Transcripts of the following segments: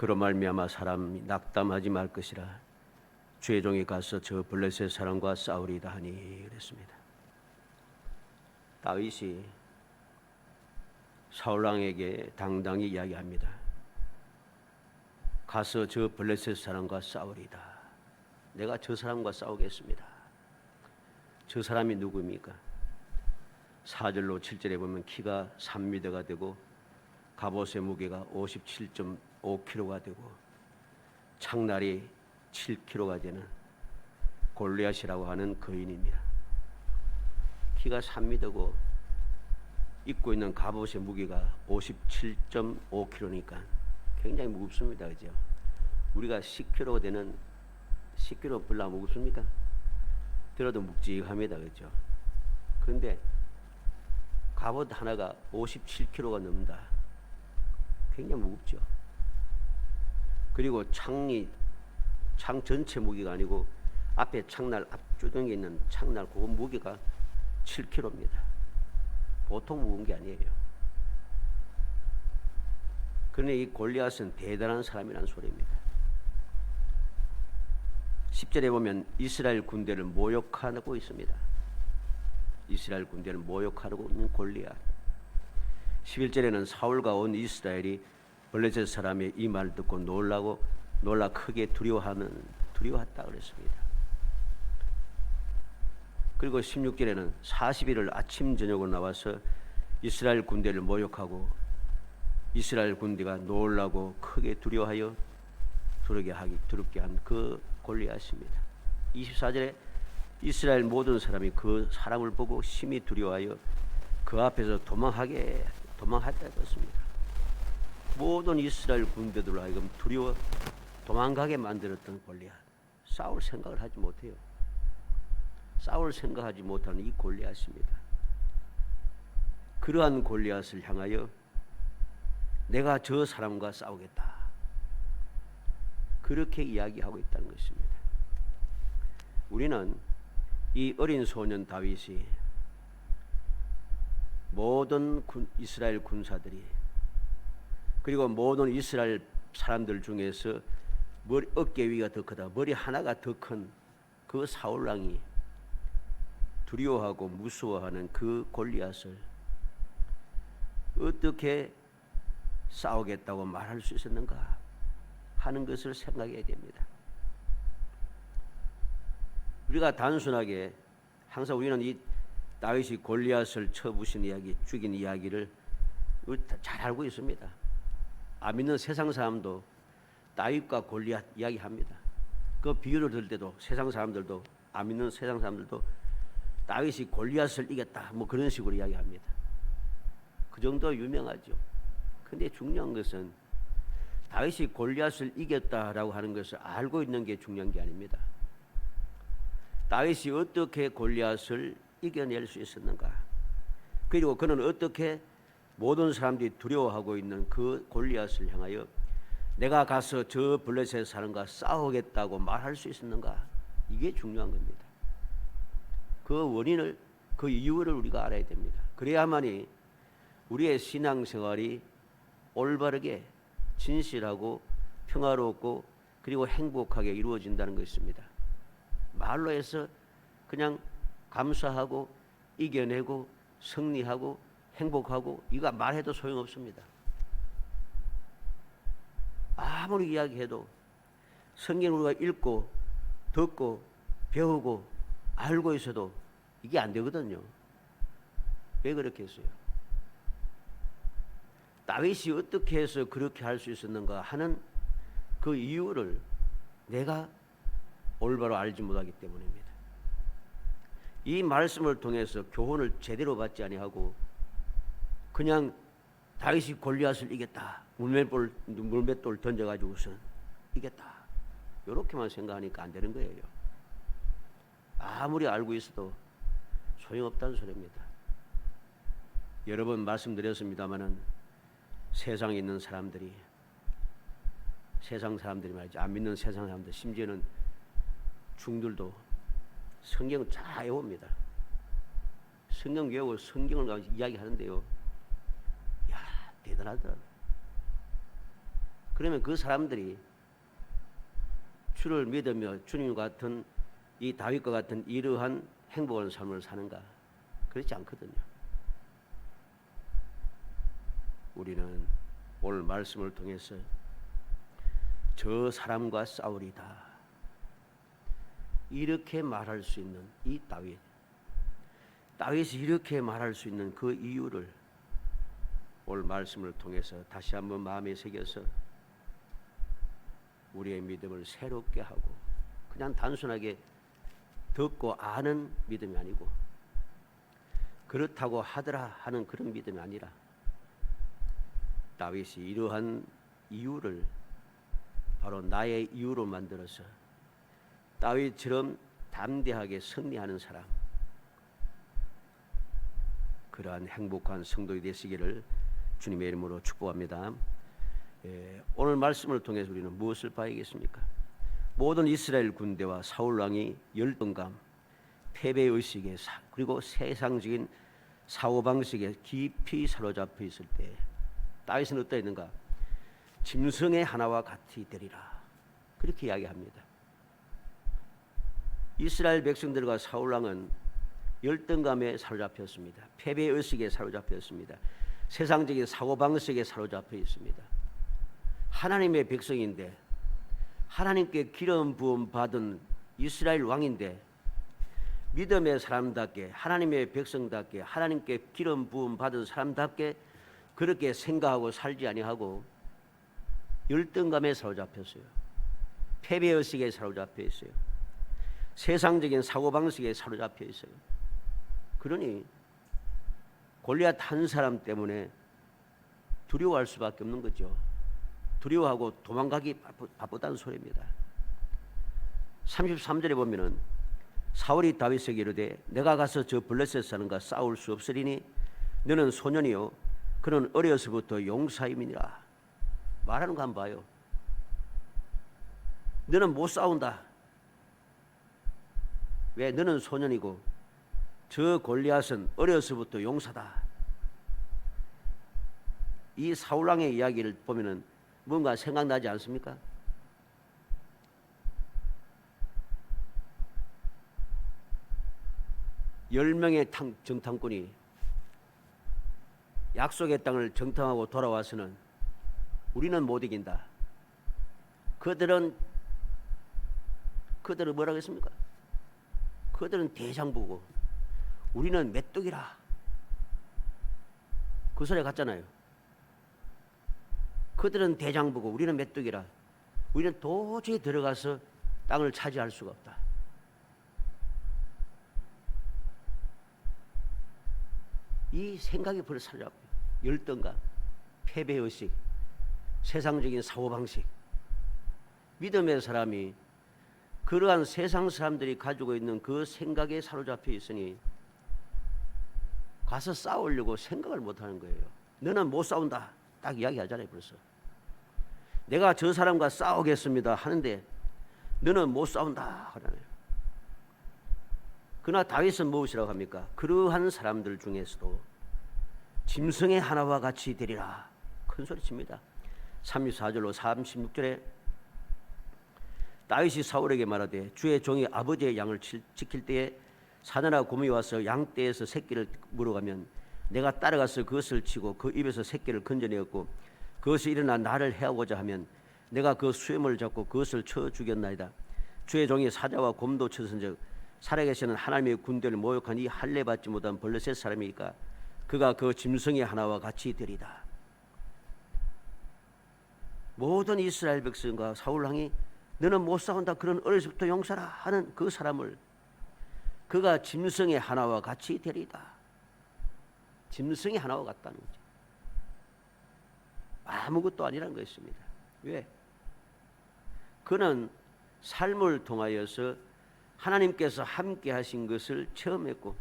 그로 말미암아 사람이 낙담하지 말 것이라. 주의 종이 가서 저 블레셋 사람과 싸우리이다 하니 그랬습니다. 다윗이 사울왕에게 당당히 이야기합니다. 가서 저 블레셋 사람과 싸우리이다. 내가 저 사람과 싸우겠습니다. 저 사람이 누구입니까? 4절로 7절에 보면 키가 3미터가 되고 갑옷의 무게가 57.5kg가 되고 창날이 7kg가 되는 골리앗이라고 하는 거인입니다. 키가 3미터고 입고 있는 갑옷의 무게가 57.5kg니까 굉장히 무겁습니다. 그죠? 우리가 10kg 되는 10kg 별로 안 무겁습니까? 들어도 묵직합니다. 그죠? 그런데 갑옷 하나가 57kg가 넘는다. 굉장히 무겁죠. 그리고 창 전체 무게가 아니고 앞에 창날 앞주둥이에 있는 창날 그 무게가 7kg입니다. 보통 무거운 게 아니에요. 그런데 이 골리앗은 대단한 사람이라는 소리입니다. 10절에 보면 이스라엘 군대를 모욕하고 있습니다. 이스라엘 군대를 모욕하고 있는 골리앗. 11절에는 사울과 온 이스라엘이 블레셋 사람의 이 말을 듣고 놀라 크게 두려워했다 그랬습니다. 그리고 16절에는 40일을 아침 저녁으로 나와서 이스라엘 군대를 모욕하고 이스라엘 군대가 놀라고 크게 두려워하여 두렵게 한 그 골리앗입니다. 24절에 이스라엘 모든 사람이 그 사람을 보고 심히 두려워하여 그 앞에서 도망했다 했습니다. 모든 이스라엘 군대들로 하여금 두려워 도망가게 만들었던 골리앗. 싸울 생각을 하지 못해요. 싸울 생각하지 못하는 이 골리앗입니다. 그러한 골리앗을 향하여 내가 저 사람과 싸우겠다. 그렇게 이야기하고 있다는 것입니다. 우리는 이 어린 소년 다윗이 모든 이스라엘 군사들이 그리고 모든 이스라엘 사람들 중에서 어깨 위가 더 크다. 머리 하나가 더 큰 그 사울왕이 두려워하고 무서워하는 그 골리앗을 어떻게 싸우겠다고 말할 수 있었는가 하는 것을 생각해야 됩니다. 우리가 단순하게 항상 우리는 이 다윗이 골리앗을 쳐부신 이야기, 죽인 이야기를 잘 알고 있습니다. 안 믿는 세상 사람도 다윗과 골리앗 이야기합니다. 그 비유를 들 때도 세상 사람들도 안 믿는 세상 사람들도 다윗이 골리앗을 이겼다 뭐 그런 식으로 이야기합니다. 그 정도 유명하죠. 근데 중요한 것은 다윗이 골리앗을 이겼다라고 하는 것을 알고 있는 게 중요한 게 아닙니다. 다윗이 어떻게 골리앗을 이겨낼 수 있었는가? 그리고 그는 어떻게 모든 사람들이 두려워하고 있는 그 골리앗을 향하여 내가 가서 저 블레셋 사람과 싸우겠다고 말할 수 있었는가? 이게 중요한 겁니다. 그 원인을, 그 이유를 우리가 알아야 됩니다. 그래야만이 우리의 신앙생활이 올바르게 진실하고 평화롭고 그리고 행복하게 이루어진다는 것입니다. 말로 해서 그냥 감사하고 이겨내고 승리하고 행복하고 이거 말해도 소용없습니다. 아무리 이야기해도 성경을 우리가 읽고 듣고 배우고 알고 있어도 이게 안 되거든요. 왜 그렇게 했어요? 다윗이 어떻게 해서 그렇게 할 수 있었는가 하는 그 이유를 내가 올바로 알지 못하기 때문입니다. 이 말씀을 통해서 교훈을 제대로 받지 아니하고 그냥 다윗이 골리앗을 이겼다. 물맷돌 던져가지고선 이겼다. 이렇게만 생각하니까 안 되는 거예요. 아무리 알고 있어도 소용없다는 소리입니다. 여러 번 말씀드렸습니다마는 세상에 있는 사람들이 세상 사람들이 말이죠. 안 믿는 세상 사람들 심지어는 중들도 성경을 잘 외웁니다. 성경 외우고 성경을 가지고 이야기하는데요. 야, 대단하더라. 그러면 그 사람들이 주를 믿으며 주님 같은 이 다윗과 같은 이러한 행복한 삶을 사는가? 그렇지 않거든요. 우리는 오늘 말씀을 통해서 저 사람과 싸우리다 이렇게 말할 수 있는 이 다윗이 이렇게 말할 수 있는 그 이유를 오늘 말씀을 통해서 다시 한번 마음에 새겨서 우리의 믿음을 새롭게 하고 그냥 단순하게 듣고 아는 믿음이 아니고 그렇다고 하더라 하는 그런 믿음이 아니라 다윗이 이러한 이유를 바로 나의 이유로 만들어서 다윗처럼 담대하게 승리하는 사람, 그러한 행복한 성도이 되시기를 주님의 이름으로 축복합니다. 오늘 말씀을 통해서 우리는 무엇을 봐야겠습니까? 모든 이스라엘 군대와 사울 왕이 열등감, 패배의식에 그리고 세상적인 사고방식에 깊이 사로잡혀 있을 때 다윗은 어떠했는가? 짐승의 하나와 같이 되리라 그렇게 이야기합니다. 이스라엘 백성들과 사울 왕은 열등감에 사로잡혔습니다. 패배의식에 사로잡혔습니다. 세상적인 사고방식에 사로잡혀 있습니다. 하나님의 백성인데 하나님께 기름 부음 받은 이스라엘 왕인데 믿음의 사람답게 하나님의 백성답게 하나님께 기름 부음 받은 사람답게 그렇게 생각하고 살지 아니하고 열등감에 사로잡혔어요. 패배의식에 사로잡혀 있어요. 세상적인 사고방식에 사로잡혀 있어요. 그러니 골리앗 한 사람 때문에 두려워할 수밖에 없는 거죠. 두려워하고 도망가기 바쁘다는 소리입니다. 33절에 보면은 사울이 다윗에게 이르되 내가 가서 저 블레셋 사는가 싸울 수 없으리니 너는 소년이요 그는 어려서부터 용사임이니라 말하는 거 한번 봐요. 너는 못 싸운다. 왜? 너는 소년이고 저 골리앗은 어려서부터 용사다. 이 사울왕의 이야기를 보면은 뭔가 생각나지 않습니까? 열 명의 정탐꾼이 약속의 땅을 정탐하고 돌아와서는 우리는 못 이긴다. 그들은 뭐라고 했습니까? 그들은 대장부고 우리는 메뚜기라. 그 소리 같잖아요. 그들은 대장부고 우리는 메뚜기라. 우리는 도저히 들어가서 땅을 차지할 수가 없다. 이 생각이 벌써 사로잡혀요. 열등감, 패배의식, 세상적인 사고방식. 믿음의 사람이 그러한 세상 사람들이 가지고 있는 그 생각에 사로잡혀 있으니 가서 싸우려고 생각을 못하는 거예요. 너는 못 싸운다. 딱 이야기하잖아요. 벌써 내가 저 사람과 싸우겠습니다 하는데 너는 못 싸운다 하잖아요. 그러나 다윗은 무엇이라고 합니까? 그러한 사람들 중에서도 짐승의 하나와 같이 되리라 큰 소리 칩니다. 34절로 36절에 다윗이 사울에게 말하되 주의 종이 아버지의 양을 지킬 때에 사내나 곰이 와서 양떼에서 새끼를 물어가면 내가 따라가서 그것을 치고 그 입에서 새끼를 건져내었고 그것이 일어나 나를 해하고자 하면 내가 그 수염을 잡고 그것을 쳐 죽였나이다. 주의 종이 사자와 곰도 쳤은즉 살아계시는 하나님의 군대를 모욕한 이 할례 받지 못한 블레셋 사람이니까 그가 그 짐승의 하나와 같이 되리다. 모든 이스라엘 백성과 사울 왕이 너는 못 싸운다 그런 어려서부터 용사라 하는 그 사람을 그가 짐승의 하나와 같이 되리다. 짐승의 하나와 같다는 거죠. 아무것도 아니라는 것입니다. 왜? 그는 삶을 통하여서 하나님께서 함께 하신 것을 체험했고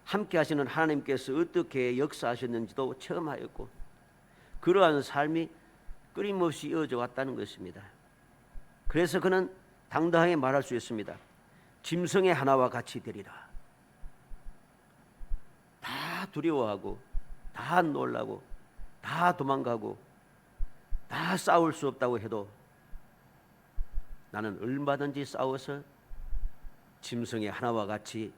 함께 하시는 하나님께서 어떻게 역사하셨는지도 체험하였고 그러한 삶이 끊임없이 이어져 왔다는 것입니다. 그래서 그는 당당하게 말할 수 있습니다. 짐승의 하나와 같이 되리라. 다 두려워하고 다 놀라고 다 도망가고 다 싸울 수 없다고 해도 나는 얼마든지 싸워서 짐승의 하나와 같이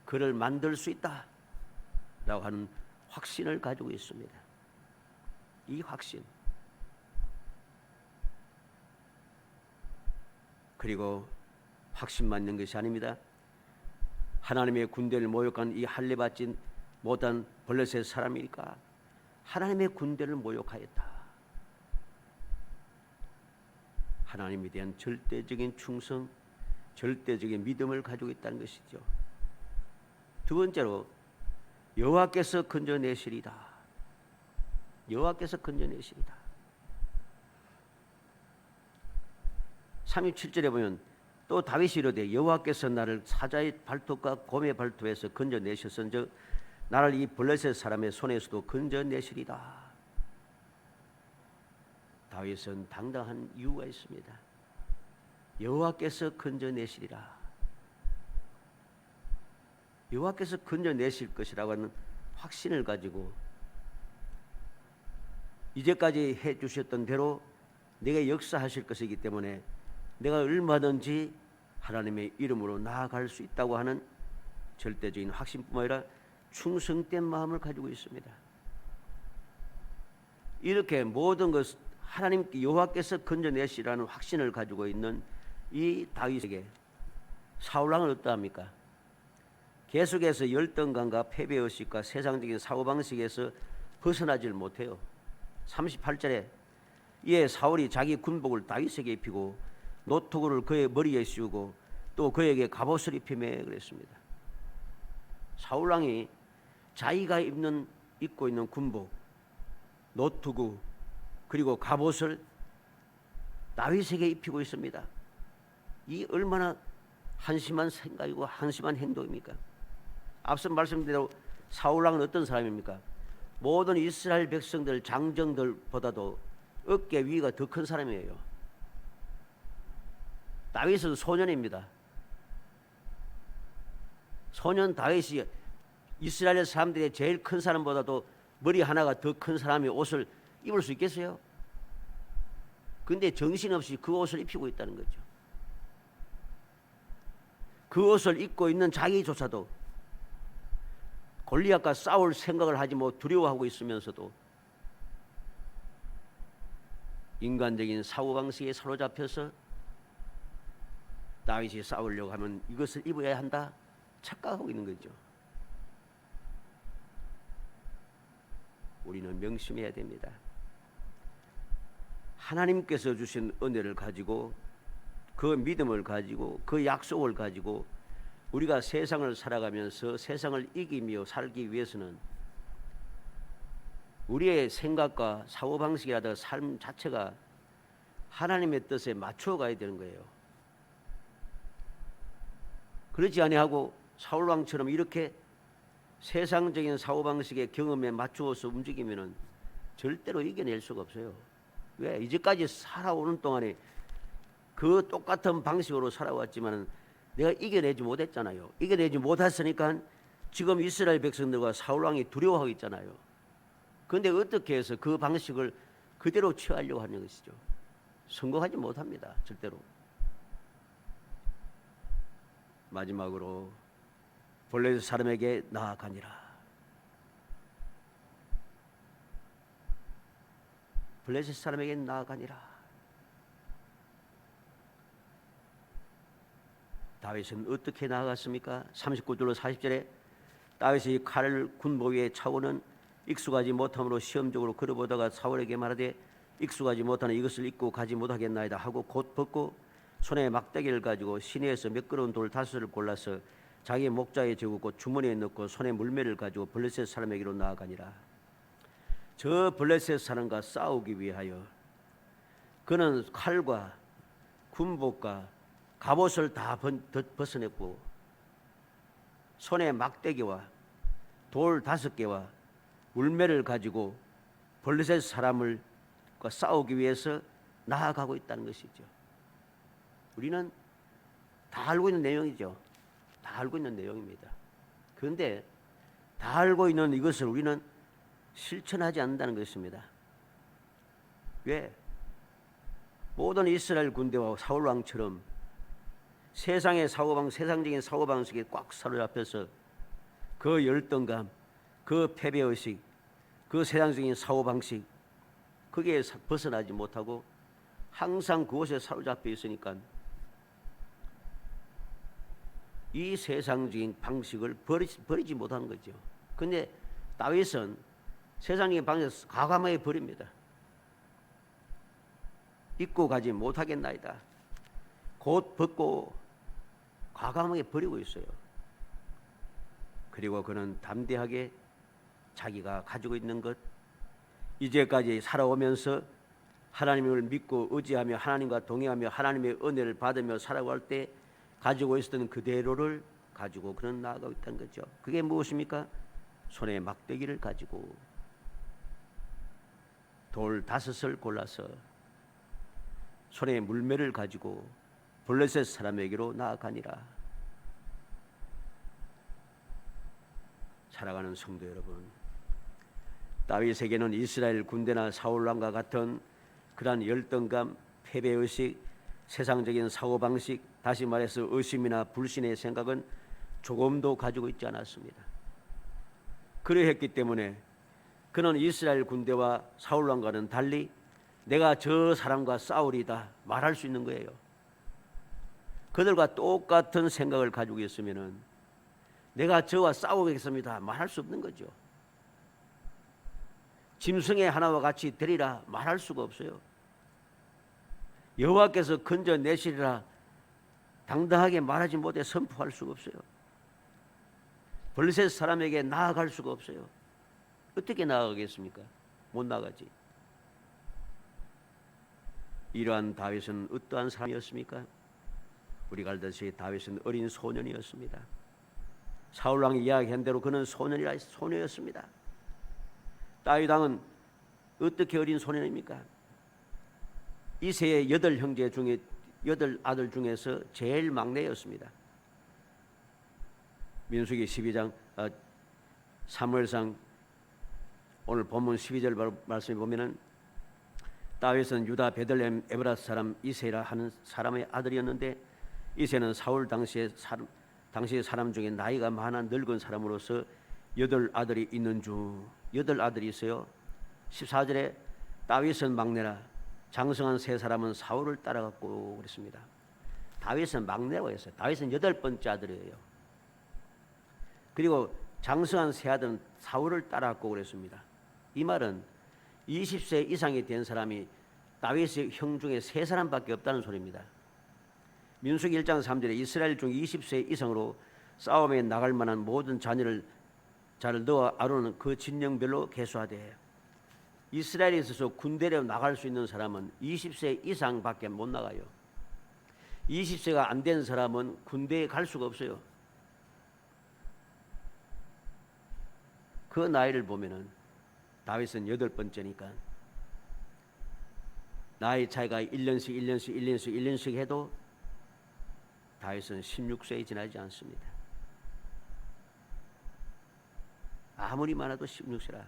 그를 만들 수 있다라고 하는 확신을 가지고 있습니다. 이 확신. 그리고 확신만 있는 것이 아닙니다. 하나님의 군대를 모욕한 이 할례받지 못한 블레셋 사람이니까 하나님의 군대를 모욕하였다. 하나님에 대한 절대적인 충성, 절대적인 믿음을 가지고 있다는 것이죠. 두 번째로 여호와께서 건져내시리다. 여호와께서 건져내시리다. 37절에 보면 또 다윗이 이르되 여호와께서 나를 사자의 발톱과 곰의 발톱에서 건져내셨은즉 나를 이 블레셋 사람의 손에서도 건져내시리다. 다윗은 당당한 이유가 있습니다. 여호와께서 건져내시리라. 여호와께서 건져내실 것이라고 하는 확신을 가지고 이제까지 해주셨던 대로 내가 역사하실 것이기 때문에 내가 얼마든지 하나님의 이름으로 나아갈 수 있다고 하는 절대적인 확신뿐만 아니라 충성된 마음을 가지고 있습니다. 이렇게 모든 것 하나님께 여호와께서 건져내시라는 확신을 가지고 있는 이 다윗에게 사울왕은 어떠합니까? 계속해서 열등감과 패배의식과 세상적인 사고방식에서 벗어나질 못해요. 38절에 이에 사울이 자기 군복을 다윗에게 입히고 노토구를 그의 머리에 씌우고 또 그에게 갑옷을 입히매 그랬습니다. 사울왕이 자기가 입고 있는 군복, 노토구 그리고 갑옷을 다윗에게 입히고 있습니다. 이 얼마나 한심한 생각이고 한심한 행동입니까? 앞서 말씀드린 대로 사울왕은 어떤 사람입니까? 모든 이스라엘 백성들 장정들보다도 어깨 위가 더 큰 사람이에요. 다윗은 소년입니다. 소년 다윗이 이스라엘 사람들의 제일 큰 사람보다도 머리 하나가 더 큰 사람이 옷을 입을 수 있겠어요? 근데 정신없이 그 옷을 입히고 있다는 거죠. 그 옷을 입고 있는 자기조차도 골리앗과 싸울 생각을 하지 못 두려워하고 있으면서도 인간적인 사고방식에 사로잡혀서 다윗이 싸우려고 하면 이것을 입어야 한다 착각하고 있는 거죠. 우리는 명심해야 됩니다. 하나님께서 주신 은혜를 가지고 그 믿음을 가지고 그 약속을 가지고 우리가 세상을 살아가면서 세상을 이기며 살기 위해서는 우리의 생각과 사고방식이라든가 삶 자체가 하나님의 뜻에 맞춰가야 되는 거예요. 그렇지 아니하고 사울왕처럼 이렇게 세상적인 사고방식의 경험에 맞추어서 움직이면은 절대로 이겨낼 수가 없어요. 왜? 이제까지 살아오는 동안에 그 똑같은 방식으로 살아왔지만 내가 이겨내지 못했잖아요. 이겨내지 못했으니까 지금 이스라엘 백성들과 사울왕이 두려워하고 있잖아요. 그런데 어떻게 해서 그 방식을 그대로 취하려고 하는 것이죠. 성공하지 못합니다. 절대로. 마지막으로 블레셋 사람에게 나아가니라. 블레셋 사람에게 나아가니라. 다윗은 어떻게 나아갔습니까? 39절로 40절에 다윗이 칼을 군복 위에 차고는 익숙하지 못함으로 시험적으로 걸어보다가 사울에게 말하되 익숙하지 못하는 이것을 입고 가지 못하겠나이다 하고 곧 벗고 손에 막대기를 가지고 시내에서 매끄러운 돌 5을 골라서 자기 목자에 재우고 주머니에 넣고 손에 물매를 가지고 블레셋 사람에게로 나아가니라. 저 블레셋 사람과 싸우기 위하여 그는 칼과 군복과 갑옷을 다 벗어냈고 손에 막대기와 돌 5개와 물매를 가지고 블레셋 사람과 싸우기 위해서 나아가고 있다는 것이죠. 우리는 다 알고 있는 내용이죠. 다 알고 있는 내용입니다. 그런데 다 알고 있는 이것을 우리는 실천하지 않는다는 것입니다. 왜? 모든 이스라엘 군대와 사울 왕처럼 세상적인 사고방식에 꽉 사로잡혀서 그 열등감, 그 패배의식, 그 세상적인 사고방식 거기에 벗어나지 못하고 항상 그곳에 사로잡혀 있으니까 이 세상적인 방식을 버리지 못한 거죠. 근데 다윗은 세상적인 방식을 과감하게 버립니다. 입고 가지 못하겠나이다. 곧 벗고 과감하게 버리고 있어요. 그리고 그는 담대하게 자기가 가지고 있는 것, 이제까지 살아오면서 하나님을 믿고 의지하며 하나님과 동행하며 하나님의 은혜를 받으며 살아갈 때 가지고 있었던 그대로를 가지고 그는 나아가고 있다는 거죠. 그게 무엇입니까? 손에 막대기를 가지고 돌 5을 골라서 손에 물매를 가지고 블레셋 사람에게로 나아가니라. 살아가는 성도 여러분, 다윗에게는 이스라엘 군대나 사울 왕과 같은 그러한 열등감, 패배의식, 세상적인 사고방식, 다시 말해서 의심이나 불신의 생각은 조금도 가지고 있지 않았습니다. 그러했기 때문에 그는 이스라엘 군대와 사울 왕과는 달리 내가 저 사람과 싸우리다 말할 수 있는 거예요. 그들과 똑같은 생각을 가지고 있으면은 내가 저와 싸우겠습니다 말할 수 없는 거죠. 짐승의 하나와 같이 되리라 말할 수가 없어요. 여호와께서 건져내시리라 당당하게 말하지 못해 선포할 수가 없어요. 블레셋 사람에게 나아갈 수가 없어요. 어떻게 나아가겠습니까? 못 나가지. 이러한 다윗은 어떠한 사람이었습니까? 우리가 알듯이 다윗은 어린 소년이었습니다. 사울왕이 이야기한 대로 그는 소녀였습니다. 다윗 왕은 어떻게 어린 소년입니까? 이새의 8형제 중에 8아들 중에서 제일 막내였습니다. 민수기 12장 사무엘상 오늘 본문 12절 말씀에 보면은 다윗은 유다 베들레헴 에브라스 사람 이새라 하는 사람의 아들이었는데 이새는 사울 당시 사람 중에 나이가 많은 늙은 사람으로서 8아들이 있는 중 8아들이 있어요. 14절에 다윗은 막내라 장성한 3사람은 사울을 따라갔고 그랬습니다. 다윗은 막내라고 했어요. 다윗은 8번째 아들이에요. 그리고 장성한 3아들은 사울을 따라갔고 그랬습니다. 이 말은 20세 이상이 된 사람이 다윗의 형 중에 3사람밖에 없다는 소리입니다. 민수기 1장 3절에 이스라엘 중 20세 이상으로 싸움에 나갈 만한 모든 자녀를 잘 넣어 아론은 그 진영별로 계수하되 이스라엘에 있어서 군대로 나갈 수 있는 사람은 20세 이상밖에 못 나가요. 20세가 안 된 사람은 군대에 갈 수가 없어요. 그 나이를 보면은 다윗은 8번째니까 나이 차이가 1년씩 해도 다윗은 16세에 지나지 않습니다. 아무리 많아도 16세라.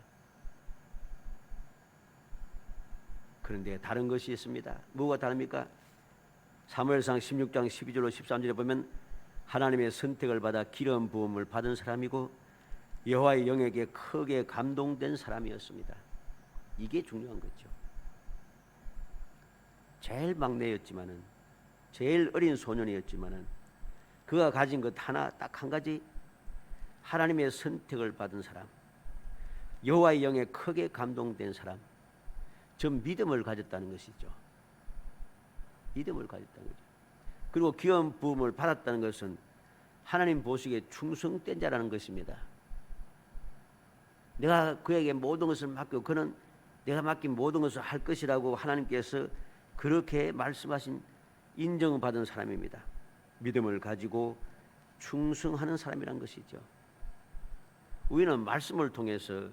그런데 다른 것이 있습니다. 뭐가 다릅니까? 사무엘상 16장 12절로 13절에 보면 하나님의 선택을 받아 기름 부음을 받은 사람이고 여호와의 영에게 크게 감동된 사람이었습니다. 이게 중요한 거죠. 제일 막내였지만은 제일 어린 소년이었지만은 그가 가진 것 하나 딱 한 가지 하나님의 선택을 받은 사람, 여호와의 영에 크게 감동된 사람, 저 믿음을 가졌다는 것이죠. 믿음을 가졌다는 거죠. 그리고 기름 부음을 받았다는 것은 하나님 보시기에 충성된 자라는 것입니다. 내가 그에게 모든 것을 맡기고 그는 내가 맡긴 모든 것을 할 것이라고 하나님께서 그렇게 말씀하신 인정받은 사람입니다. 믿음을 가지고 충성하는 사람이란 것이죠. 우리는 말씀을 통해서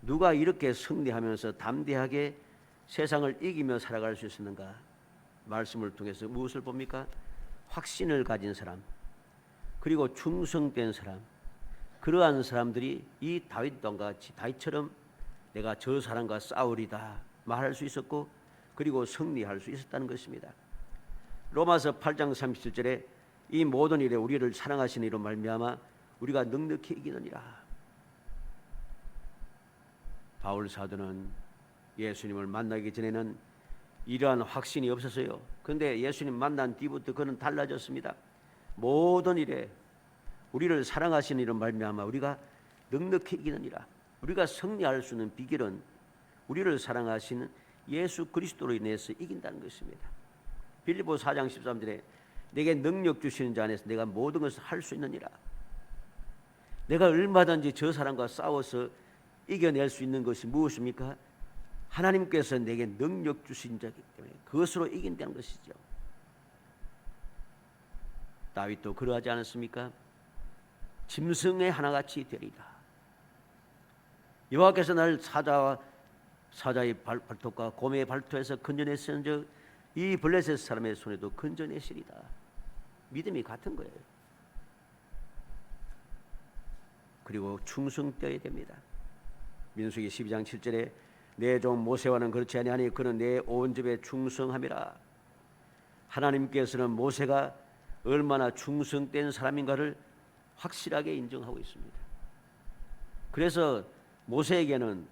누가 이렇게 승리하면서 담대하게 세상을 이기며 살아갈 수 있었는가? 말씀을 통해서 무엇을 봅니까? 확신을 가진 사람, 그리고 충성된 사람, 그러한 사람들이 이 다윗과 같이 다윗처럼 내가 저 사람과 싸우리다 말할 수 있었고 그리고 승리할 수 있었다는 것입니다. 로마서 8장 37절에 이 모든 일에 우리를 사랑하시는 이로 말미암아 우리가 넉넉히 이기느니라. 바울 사도는 예수님을 만나기 전에는 이러한 확신이 없었어요. 그런데 예수님 만난 뒤부터 그는 달라졌습니다. 모든 일에 우리를 사랑하시는 이로 말미암아 우리가 넉넉히 이기느니라. 우리가 승리할 수 있는 비결은 우리를 사랑하시는 예수 그리스도로 인해서 이긴다는 것입니다. 빌립보 4장 13절에 내게 능력 주시는 자 안에서 내가 모든 것을 할 수 있느니라. 내가 얼마든지 저 사람과 싸워서 이겨낼 수 있는 것이 무엇입니까? 하나님께서 내게 능력 주신 자이기 때문에 그것으로 이긴다는 것이죠. 다윗도 그러하지 않았습니까? 짐승의 하나같이 되리라. 여호와께서 나를 사자의 발톱과 곰의 발톱에서 건져내신즉 이 블레셋 사람의 손에도 건져내시리다. 믿음이 같은 거예요. 그리고 충성되어야 됩니다. 민수기 12장 7절에 내 종 모세와는 그렇지 아니하니 그는 내 온 집에 충성함이라. 하나님께서는 모세가 얼마나 충성된 사람인가를 확실하게 인정하고 있습니다. 그래서 모세에게는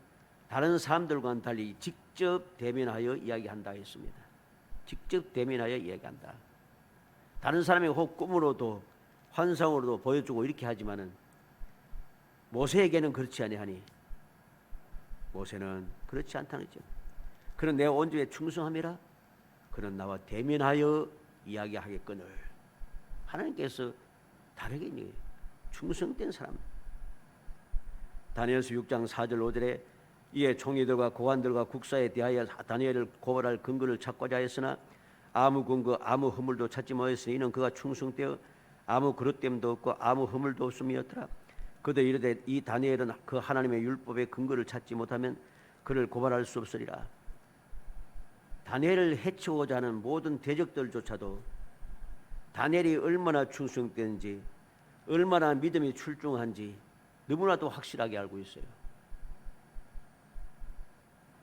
다른 사람들과는 달리 직접 대면하여 이야기한다 했습니다. 직접 대면하여 이야기한다. 다른 사람이 혹 꿈으로도 환상으로도 보여주고 이렇게 하지만은 모세에게는 그렇지 아니하니 모세는 그렇지 않다는 거죠. 그는 내 온 집에 충성함이라. 그는 나와 대면하여 이야기하겠거늘. 하나님께서 다르게 충성된 사람. 다니엘서 6장 4절 5절에 이에 총리들과 고관들과 국사에 대하여 다니엘을 고발할 근거를 찾고자 했으나 아무 근거 아무 허물도 찾지 못했으니 이는 그가 충성되어 아무 그릇됨도 없고 아무 허물도 없음이었더라. 그들 이르되 이 다니엘은 그 하나님의 율법의 근거를 찾지 못하면 그를 고발할 수 없으리라. 다니엘을 해치고자 하는 모든 대적들조차도 다니엘이 얼마나 충성되는지 얼마나 믿음이 출중한지 너무나도 확실하게 알고 있어요.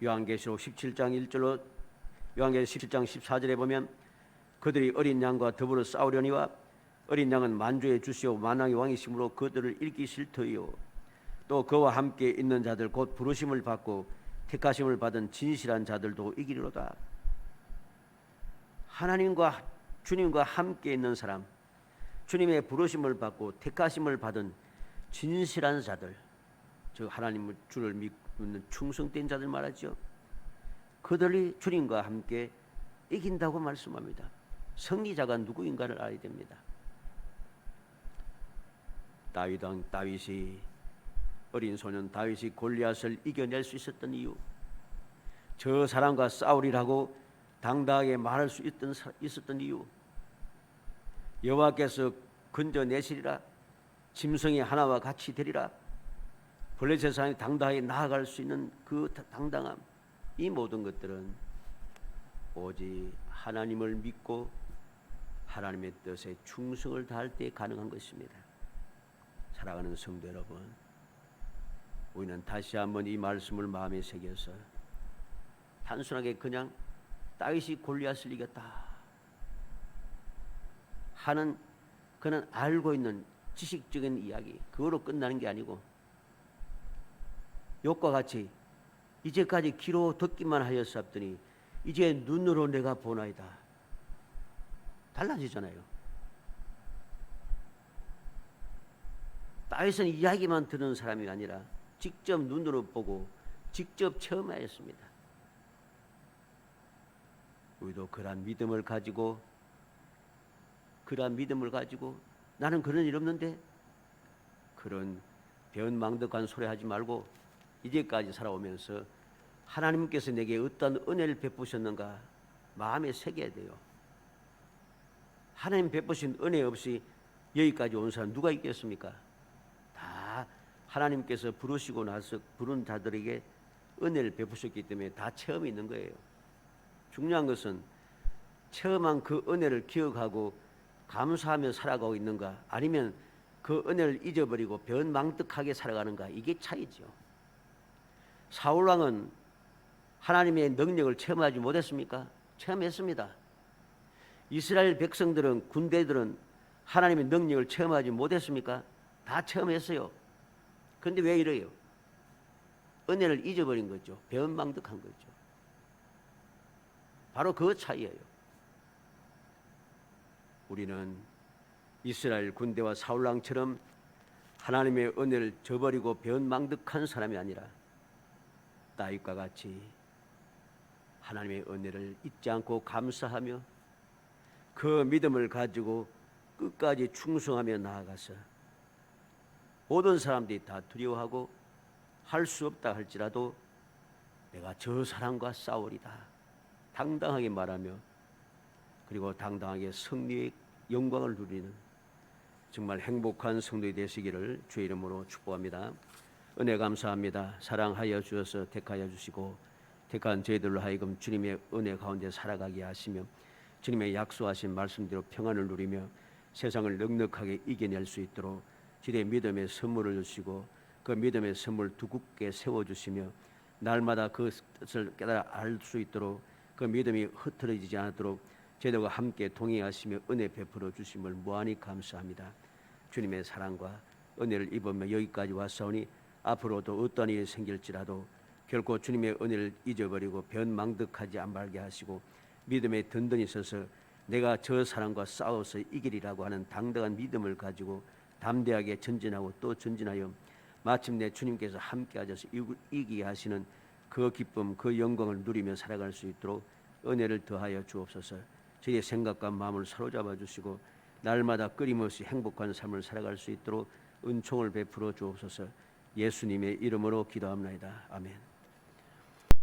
요한계시록 17장 1절로 요한계시록 17장 14절에 보면 그들이 어린 양과 더불어 싸우려니와 어린 양은 만주의 주시오 만왕의 왕이심으로 그들을 잃기 싫더이요. 또 그와 함께 있는 자들 곧 부르심을 받고 택하심을 받은 진실한 자들도 이기리로다. 하나님과 주님과 함께 있는 사람, 주님의 부르심을 받고 택하심을 받은 진실한 자들, 즉 하나님을 주를 믿는 충성된 자들 말하죠. 그들이 주님과 함께 이긴다고 말씀합니다. 승리자가 누구인가를 알아야 됩니다. 다윗이 어린 소년 다윗이 골리앗을 이겨낼 수 있었던 이유, 저 사람과 싸우리라고 당당하게 말할 수 있었던 이유, 여호와께서 건져내시리라, 짐승이 하나와 같이 되리라, 블레셋 사람이 당당하게 나아갈 수 있는 그 당당함, 이 모든 것들은 오직 하나님을 믿고 하나님의 뜻에 충성을 다할 때 가능한 것입니다. 사랑하는 성도 여러분, 우리는 다시 한번 이 말씀을 마음에 새겨서 단순하게 그냥 다윗이 골리앗을 이겼다 하는 그는 알고 있는 지식적인 이야기, 그거로 끝나는 게 아니고 욥과 같이 이제까지 귀로 듣기만 하였사옵더니 이제 눈으로 내가 보나이다. 달라지잖아요. 다윗은 이야기만 듣는 사람이 아니라 직접 눈으로 보고 직접 체험하였습니다. 우리도 그러한 믿음을 가지고 나는 그런 일 없는데 그런 변망덕한 소리 하지 말고 이제까지 살아오면서 하나님께서 내게 어떤 은혜를 베푸셨는가 마음에 새겨야 돼요. 하나님 베푸신 은혜 없이 여기까지 온 사람 누가 있겠습니까? 다 하나님께서 부르시고 나서 부른 자들에게 은혜를 베푸셨기 때문에 다 체험이 있는 거예요. 중요한 것은 체험한 그 은혜를 기억하고 감사하며 살아가고 있는가, 아니면 그 은혜를 잊어버리고 변망덕하게 살아가는가, 이게 차이죠. 사울왕은 하나님의 능력을 체험하지 못했습니까? 체험했습니다. 이스라엘 백성들은, 군대들은 하나님의 능력을 체험하지 못했습니까? 다 체험했어요. 그런데 왜 이래요? 은혜를 잊어버린 거죠. 배은망덕한 거죠. 바로 그 차이예요. 우리는 이스라엘 군대와 사울왕처럼 하나님의 은혜를 저버리고 배은망덕한 사람이 아니라 다윗과 같이 하나님의 은혜를 잊지 않고 감사하며 그 믿음을 가지고 끝까지 충성하며 나아가서 모든 사람들이 다 두려워하고 할 수 없다 할지라도 내가 저 사람과 싸우리다 당당하게 말하며, 그리고 당당하게 승리의 영광을 누리는 정말 행복한 성도이 되시기를 주의 이름으로 축복합니다. 은혜 감사합니다. 사랑하여 주셔서 택하여 주시고 택한 저희들로 하여금 주님의 은혜 가운데 살아가게 하시며 주님의 약속하신 말씀대로 평안을 누리며 세상을 넉넉하게 이겨낼 수 있도록 주의 믿음의 선물을 주시고 그 믿음의 선물 두껍게 세워주시며 날마다 그 뜻을 깨달아 알 수 있도록 그 믿음이 흐트러지지 않도록 저희들과 함께 동행하시며 은혜 베풀어 주심을 무한히 감사합니다. 주님의 사랑과 은혜를 입으며 여기까지 왔사오니 앞으로도 어떤 일이 생길지라도 결코 주님의 은혜를 잊어버리고 변망덕하지 말게 하시고 믿음에 든든히 서서 내가 저 사람과 싸워서 이기리라고 하는 당당한 믿음을 가지고 담대하게 전진하고 또 전진하여 마침내 주님께서 함께 하셔서 이기게 하시는 그 기쁨, 그 영광을 누리며 살아갈 수 있도록 은혜를 더하여 주옵소서. 저희의 생각과 마음을 사로잡아 주시고 날마다 끊임없이 행복한 삶을 살아갈 수 있도록 은총을 베풀어 주옵소서. 예수님의 이름으로 기도합니다. 아멘.